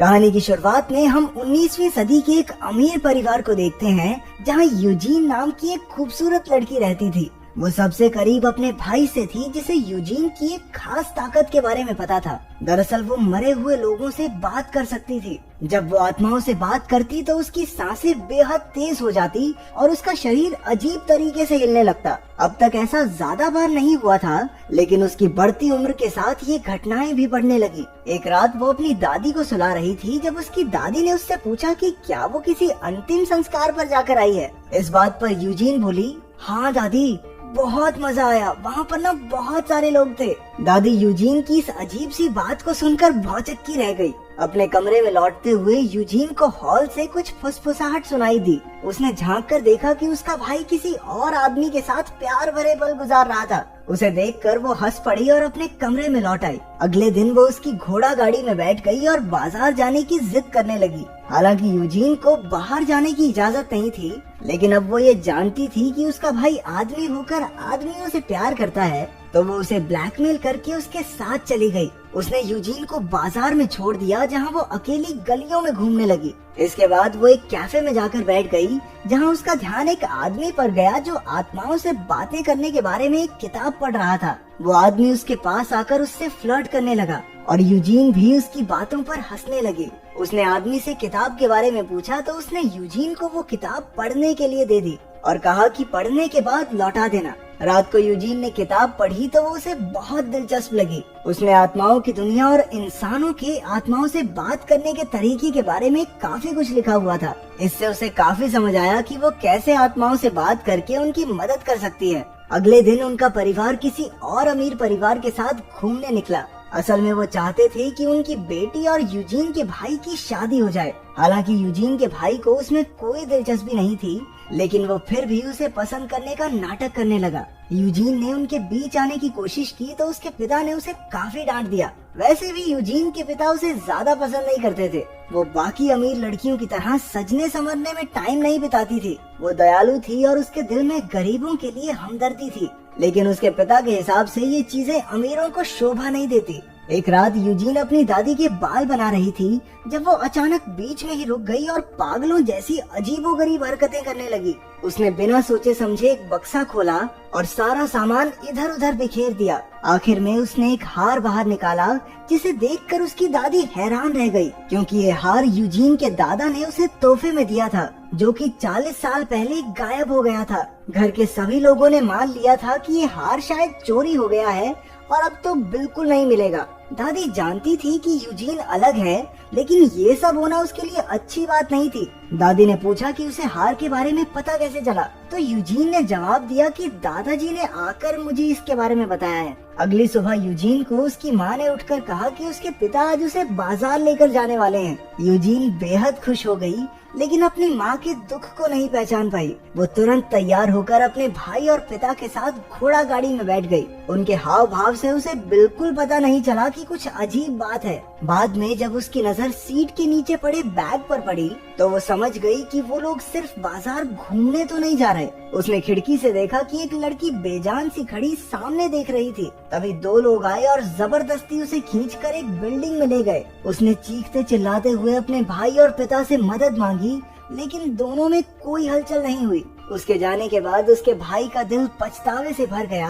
कहानी की शुरुआत में हम 19वीं सदी के एक अमीर परिवार को देखते हैं, जहां यूजीन नाम की एक खूबसूरत लड़की रहती थी। वो सबसे करीब अपने भाई से थी, जिसे यूजीन की एक खास ताकत के बारे में पता था। दरअसल वो मरे हुए लोगों से बात कर सकती थी। जब वो आत्माओं से बात करती तो उसकी सांसें बेहद तेज हो जाती और उसका शरीर अजीब तरीके से हिलने लगता। अब तक ऐसा ज्यादा बार नहीं हुआ था, लेकिन उसकी बढ़ती उम्र के साथ ये घटनाएं भी बढ़ने लगी। एक रात वो अपनी दादी को सुला रही थी, जब उसकी दादी ने उससे पूछा कि क्या वो किसी अंतिम संस्कार पर जाकर आई है। इस बात पर यूजीन बोली, हाँ दादी, बहुत मजा आया, वहाँ पर ना बहुत सारे लोग थे। दादी यूजीन की इस अजीब सी बात को सुनकर भौचक्की रह गई। अपने कमरे में लौटते हुए यूजीन को हॉल से कुछ फुसफुसाहट सुनाई दी। उसने झांक कर देखा कि उसका भाई किसी और आदमी के साथ प्यार भरे पल गुजार रहा था। उसे देखकर वो हंस पड़ी और अपने कमरे में लौट आई। अगले दिन वो उसकी घोड़ा गाड़ी में बैठ गई और बाजार जाने की जिद करने लगी। हालांकि यूजीन को बाहर जाने की इजाजत नहीं थी, लेकिन अब वो ये जानती थी कि उसका भाई आदमी होकर आदमियों से प्यार करता है, तो वो उसे ब्लैकमेल करके उसके साथ चली गई। उसने यूजीन को बाजार में छोड़ दिया, जहां वो अकेली गलियों में घूमने लगी। इसके बाद वो एक कैफे में जाकर बैठ गई, जहां उसका ध्यान एक आदमी पर गया जो आत्माओं से बातें करने के बारे में एक किताब पढ़ रहा था। वो आदमी उसके पास आकर उससे फ्लर्ट करने लगा और यूजीन भी उसकी बातों पर हंसने लगी। उसने आदमी से किताब के बारे में पूछा तो उसने यूजीन को वो किताब पढ़ने के लिए दे दी और कहा कि पढ़ने के बाद लौटा देना। रात को यूजीन ने किताब पढ़ी तो वो उसे बहुत दिलचस्प लगी। उसमें आत्माओं की दुनिया और इंसानों के आत्माओं से बात करने के तरीके के बारे में काफी कुछ लिखा हुआ था। इससे उसे काफी समझ आया कि वो कैसे आत्माओं से बात करके उनकी मदद कर सकती है। अगले दिन उनका परिवार किसी और अमीर परिवार के साथ घूमने निकला। असल में वो चाहते थे कि उनकी बेटी और यूजीन के भाई की शादी हो जाए। हालांकि यूजीन के भाई को उसमें कोई दिलचस्पी नहीं थी, लेकिन वो फिर भी उसे पसंद करने का नाटक करने लगा। यूजीन ने उनके बीच आने की कोशिश की तो उसके पिता ने उसे काफी डांट दिया। वैसे भी यूजीन के पिता उसे ज्यादा पसंद नहीं करते थे। वो बाकी अमीर लड़कियों की तरह सजने संवरने में टाइम नहीं बिताती थी। वो दयालु थी और उसके दिल में गरीबों के लिए हमदर्दी थी, लेकिन उसके पिता के हिसाब से ये चीजें अमीरों को शोभा नहीं देती। एक रात यूजीन अपनी दादी के बाल बना रही थी, जब वो अचानक बीच में ही रुक गई और पागलों जैसी अजीबोगरीब हरकतें करने लगी। उसने बिना सोचे समझे एक बक्सा खोला और सारा सामान इधर उधर बिखेर दिया। आखिर में उसने एक हार बाहर निकाला, जिसे देखकर उसकी दादी हैरान रह गई, क्योंकि ये हार यूजीन के दादा ने उसे तोहफे में दिया था, जो कि 40 साल पहले गायब हो गया था। घर के सभी लोगों ने मान लिया था कि ये हार शायद चोरी हो गया है और अब तो बिल्कुल नहीं मिलेगा। दादी जानती थी कि यूजीन अलग है, लेकिन ये सब होना उसके लिए अच्छी बात नहीं थी। दादी ने पूछा कि उसे हार के बारे में पता कैसे चला, तो यूजीन ने जवाब दिया कि दादाजी ने आकर मुझे इसके बारे में बताया है। अगली सुबह यूजीन को उसकी माँ ने उठकर कहा कि उसके पिता आज उसे बाजार लेकर जाने वाले हैं। यूजीन बेहद खुश हो गई, लेकिन अपनी माँ के दुख को नहीं पहचान पाई। वो तुरंत तैयार होकर अपने भाई और पिता के साथ घोड़ा गाड़ी में बैठ गई। उनके हाव भाव से उसे बिल्कुल पता नहीं चला कि कुछ अजीब बात है। बाद में जब उसकी नजर सीट के नीचे पड़े बैग पर पड़ी, तो वो समझ गई कि वो लोग सिर्फ बाजार घूमने तो नहीं जा रहे। उसने खिड़की से देखा कि एक लड़की बेजान सी खड़ी सामने देख रही थी। तभी 2 लोग आए और जबरदस्ती उसे खींचकर एक बिल्डिंग में ले गए। उसने चीखते चिल्लाते हुए अपने भाई और पिता से मदद मांगी, लेकिन दोनों में कोई हलचल नहीं हुई। उसके जाने के बाद उसके भाई का दिल पछतावे से भर गया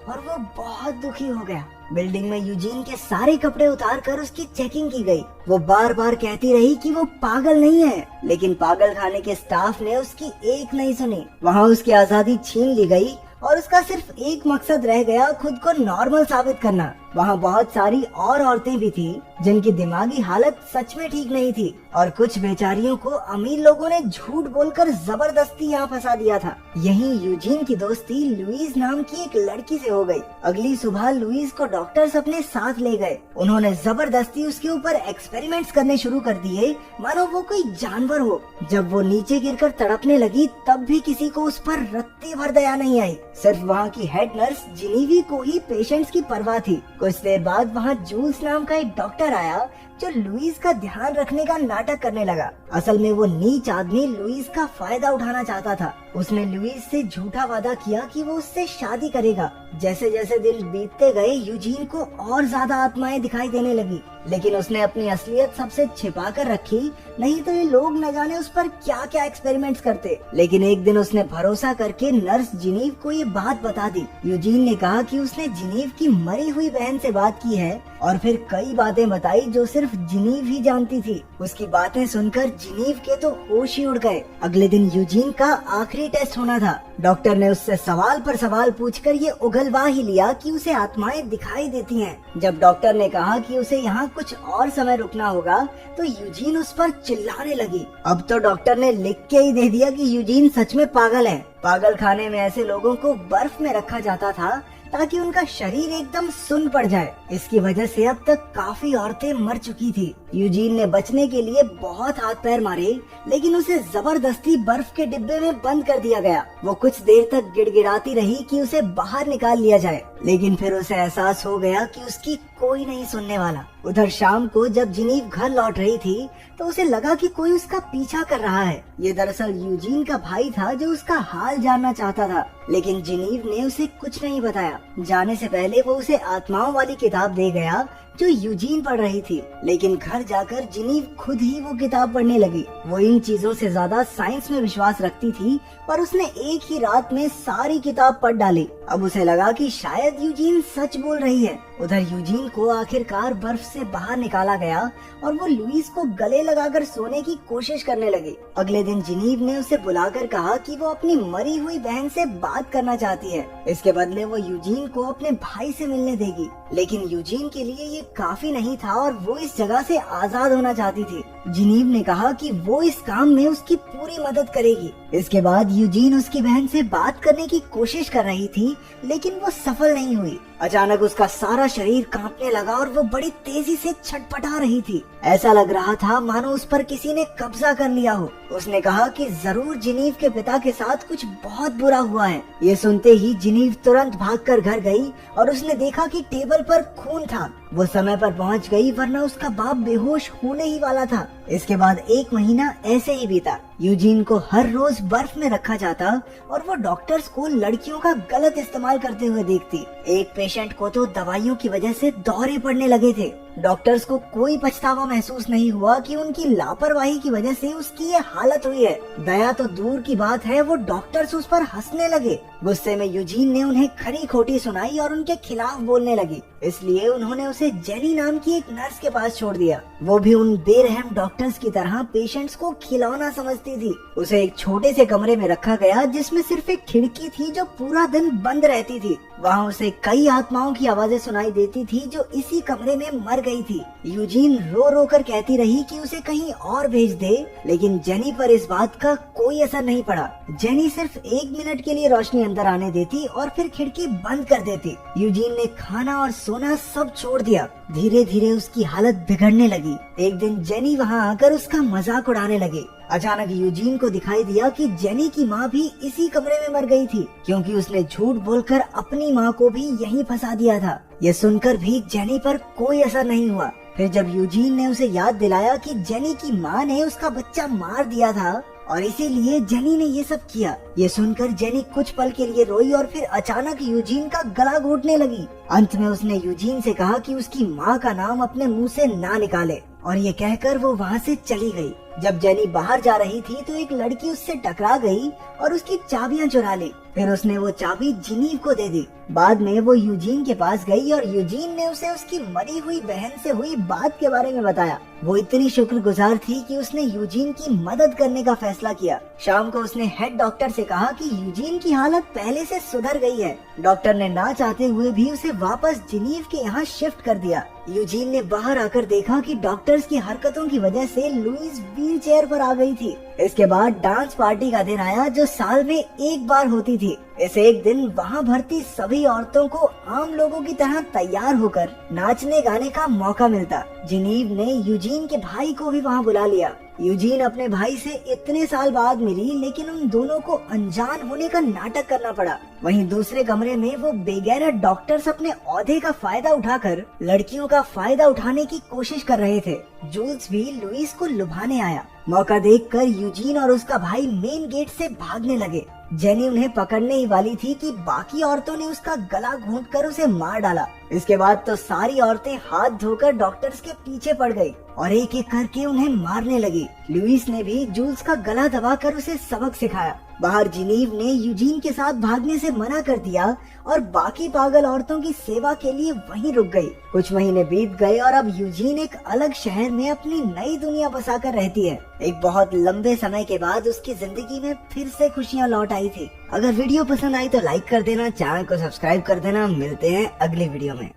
और वो बहुत दुखी हो गया। बिल्डिंग में यूजीन के सारे कपड़े उतार कर उसकी चेकिंग की गई। वो बार बार कहती रही कि वो पागल नहीं है, लेकिन पागल खाने के स्टाफ ने उसकी एक नहीं सुनी। वहाँ उसकी आजादी छीन ली गई और उसका सिर्फ एक मकसद रह गया, खुद को नॉर्मल साबित करना। वहाँ बहुत सारी और औरतें भी थी जिनकी दिमागी हालत सच में ठीक नहीं थी और कुछ बेचारियों को अमीर लोगों ने झूठ बोलकर जबरदस्ती यहाँ फंसा दिया था। यहीं यूजीन की दोस्ती लुईस नाम की एक लड़की से हो गई। अगली सुबह लुईस को डॉक्टर्स अपने साथ ले गए। उन्होंने जबरदस्ती उसके ऊपर एक्सपेरिमेंट्स करने शुरू कर दिए, मानो वो कोई जानवर हो। जब वो नीचे गिरकर तड़पने लगी, तब भी किसी को उस पर रत्ती भर दया नहीं आई। सिर्फ वहाँ की हेड नर्स जिनीवी को ही पेशेंट्स की परवाह थी। कुछ देर बाद वहाँ जूल्स नाम का एक डॉक्टर आया, जो लुइस का ध्यान रखने का नाटक करने लगा। असल में वो नीच आदमी लुइस का फायदा उठाना चाहता था। उसने लुइस से झूठा वादा किया कि वो उससे शादी करेगा। जैसे जैसे दिन बीतते गए यूजीन को और ज्यादा आत्माएं दिखाई देने लगी, लेकिन उसने अपनी असलियत सबसे छिपा कर रखी, नहीं तो ये लोग न जाने उस पर क्या क्या एक्सपेरिमेंट्स करते। लेकिन एक दिन उसने भरोसा करके नर्स जिनीव को ये बात बता दी। यूजीन ने कहा कि उसने जिनीव की मरी हुई बहन से बात की है और फिर कई बातें बताई जो सिर्फ जिनीव ही जानती थी। उसकी बातें सुनकर जिनीव के तो होश ही उड़ गए। अगले दिन यूजीन का आखिरी टेस्ट होना था। डॉक्टर ने उससे सवाल पर सवाल पूछकर ये उगलवा ही लिया कि उसे आत्माएं दिखाई देती हैं। जब डॉक्टर ने कहा कि उसे यहाँ कुछ और समय रुकना होगा तो यूजीन उस पर चिल्लाने लगी। अब तो डॉक्टर ने लिख के ही दे दिया कि यूजीन सच में पागल है। पागल खाने में ऐसे लोगों को बर्फ में रखा जाता था ताकि उनका शरीर एकदम सुन्न पड़ जाए। इसकी वजह से अब तक काफी औरतें मर चुकी थी। यूजीन ने बचने के लिए बहुत हाथ पैर मारे, लेकिन उसे जबरदस्ती बर्फ के डिब्बे में बंद कर दिया गया। वो कुछ देर तक गिड़गिड़ाती रही कि उसे बाहर निकाल लिया जाए, लेकिन फिर उसे एहसास हो गया कि उसकी कोई नहीं सुनने वाला। उधर शाम को जब जिनीव घर लौट रही थी तो उसे लगा कि कोई उसका पीछा कर रहा है। ये दरअसल यूजीन का भाई था जो उसका हाल जानना चाहता था, लेकिन जिनीव ने उसे कुछ नहीं बताया। जाने से पहले वो उसे आत्माओं वाली किताब दे गया जो यूजीन पढ़ रही थी, लेकिन घर जाकर जिनीव खुद ही वो किताब पढ़ने लगी। वो इन चीजों से ज्यादा साइंस में विश्वास रखती थी, पर उसने एक ही रात में सारी किताब पढ़ डाली। अब उसे लगा कि शायद यूजीन सच बोल रही है। उधर यूजीन को आखिरकार बर्फ से बाहर निकाला गया और वो लुइस को गले लगाकर सोने की कोशिश करने लगी। अगले दिन जिनीव ने उसे बुलाकर कहा कि वो अपनी मरी हुई बहन से बात करना चाहती है। इसके बदले वो यूजीन को अपने भाई से मिलने देगी, लेकिन यूजीन के लिए ये काफी नहीं था और वो इस जगह से आजाद होना चाहती थी। जिनीव ने कहा कि वो इस काम में उसकी पूरी मदद करेगी। इसके बाद यूजीन उसकी बहन से बात करने की कोशिश कर रही थी, लेकिन वो सफल नहीं हुई। अचानक उसका सारा शरीर कांपने लगा और वो बड़ी तेजी से छटपटा रही थी। ऐसा लग रहा था मानो उस पर किसी ने कब्जा कर लिया हो। उसने कहा कि जरूर जिनीव के पिता के साथ कुछ बहुत बुरा हुआ है। ये सुनते ही जिनीव तुरंत भागकर घर गई और उसने देखा कि टेबल पर खून था। वो समय पर पहुंच गई, वरना उसका बाप बेहोश होने ही वाला था। इसके बाद 1 महीना ऐसे ही बीता। यूजीन को हर रोज बर्फ में रखा जाता और वो डॉक्टर्स को लड़कियों का गलत इस्तेमाल करते हुए देखती। एक पेशेंट को तो दवाइयों की वजह से दौरे पड़ने लगे थे। डॉक्टर्स को कोई पछतावा महसूस नहीं हुआ कि उनकी लापरवाही की वजह से उसकी ये हालत हुई है। दया तो दूर की बात है, वो डॉक्टर्स उस पर हंसने लगे। गुस्से में यूजीन ने उन्हें खरी खोटी सुनाई और उनके खिलाफ बोलने लगी। इसलिए उन्होंने उसे जेनी नाम की एक नर्स के पास छोड़ दिया। वो भी उन बेरहम डॉक्टर्स की तरह पेशेंट्स को खिलौना समझती थी। उसे एक छोटे से कमरे में रखा गया जिसमें सिर्फ एक खिड़की थी जो पूरा दिन बंद रहती थी। वहाँ उसे कई आत्माओं की आवाजें सुनाई देती थी जो इसी कमरे में मर गई थी। यूजीन रो रो कर कहती रही कि उसे कहीं और भेज दे, लेकिन जेनी पर इस बात का कोई असर नहीं पड़ा। जेनी सिर्फ 1 मिनट के लिए रोशनी अंदर आने देती और फिर खिड़की बंद कर देती। यूजीन ने खाना और सोना सब छोड़ दिया। धीरे धीरे उसकी हालत बिगड़ने लगी। एक दिन जेनी वहाँ आकर उसका मजाक उड़ाने लगी। अचानक यूजीन को दिखाई दिया कि जेनी की माँ भी इसी कमरे में मर गई थी, क्योंकि उसने झूठ बोलकर अपनी माँ को भी यहीं फंसा दिया था। ये सुनकर भी जेनी पर कोई असर नहीं हुआ। फिर जब यूजीन ने उसे याद दिलाया कि जेनी की माँ ने उसका बच्चा मार दिया था और इसीलिए जेनी ने ये सब किया, ये सुनकर जेनी कुछ पल के लिए रोई और फिर अचानक यूजीन का गला घोटने लगी। अंत में उसने यूजीन से कहा कि उसकी माँ का नाम अपने मुंह से ना निकाले, और ये कहकर वो वहाँ से चली गई। जब जेनी बाहर जा रही थी तो एक लड़की उससे टकरा गई और उसकी चाबियां चुरा ली। फिर उसने वो चाबी जिनीव को दे दी। बाद में वो यूजीन के पास गई और यूजीन ने उसे उसकी मरी हुई बहन से हुई बात के बारे में बताया। वो इतनी शुक्रगुजार थी कि उसने यूजीन की मदद करने का फैसला किया। शाम को उसने हेड डॉक्टर से कहा कि यूजीन की हालत पहले से सुधर गई है। डॉक्टर ने ना चाहते हुए भी उसे वापस जिनीव के यहाँ शिफ्ट कर दिया। यूजीन ने बाहर आकर देखा कि डॉक्टर्स की हरकतों की वजह से लुइस व्हील चेयर पर आ गई थी। इसके बाद डांस पार्टी का दिन आया जो साल में 1 बार होती थी। इस एक दिन वहाँ भर्ती सभी औरतों को आम लोगों की तरह तैयार होकर नाचने गाने का मौका मिलता। जिनीव ने यूजीन के भाई को भी वहाँ बुला लिया। यूजीन अपने भाई से इतने साल बाद मिली, लेकिन उन दोनों को अनजान होने का नाटक करना पड़ा। वहीं दूसरे कमरे में वो बेगैरत डॉक्टर्स अपने ओहदे का फायदा उठाकर लड़कियों का फायदा उठाने की कोशिश कर रहे थे। जूल्स भी लुइस को लुभाने आया। मौका देखकर यूजीन और उसका भाई मेन गेट से भागने लगे। जेनी उन्हें पकड़ने ही वाली थी कि बाकी औरतों ने उसका गला घोंटकर उसे मार डाला। इसके बाद तो सारी औरतें हाथ धोकर डॉक्टर्स के पीछे पड़ गई और एक एक करके उन्हें मारने लगी। लुइस ने भी जूल्स का गला दबाकर उसे सबक सिखाया। बाहर जिनीव ने यूजीन के साथ भागने से मना कर दिया और बाकी पागल औरतों की सेवा के लिए वहीं रुक गई। कुछ महीने बीत गए और अब यूजीन एक अलग शहर में अपनी नई दुनिया बसाकर रहती है। एक बहुत लंबे समय के बाद उसकी जिंदगी में फिर से खुशियाँ लौट आई थी। अगर वीडियो पसंद आई तो लाइक कर देना, चैनल को सब्सक्राइब कर देना। मिलते हैं अगली वीडियो में।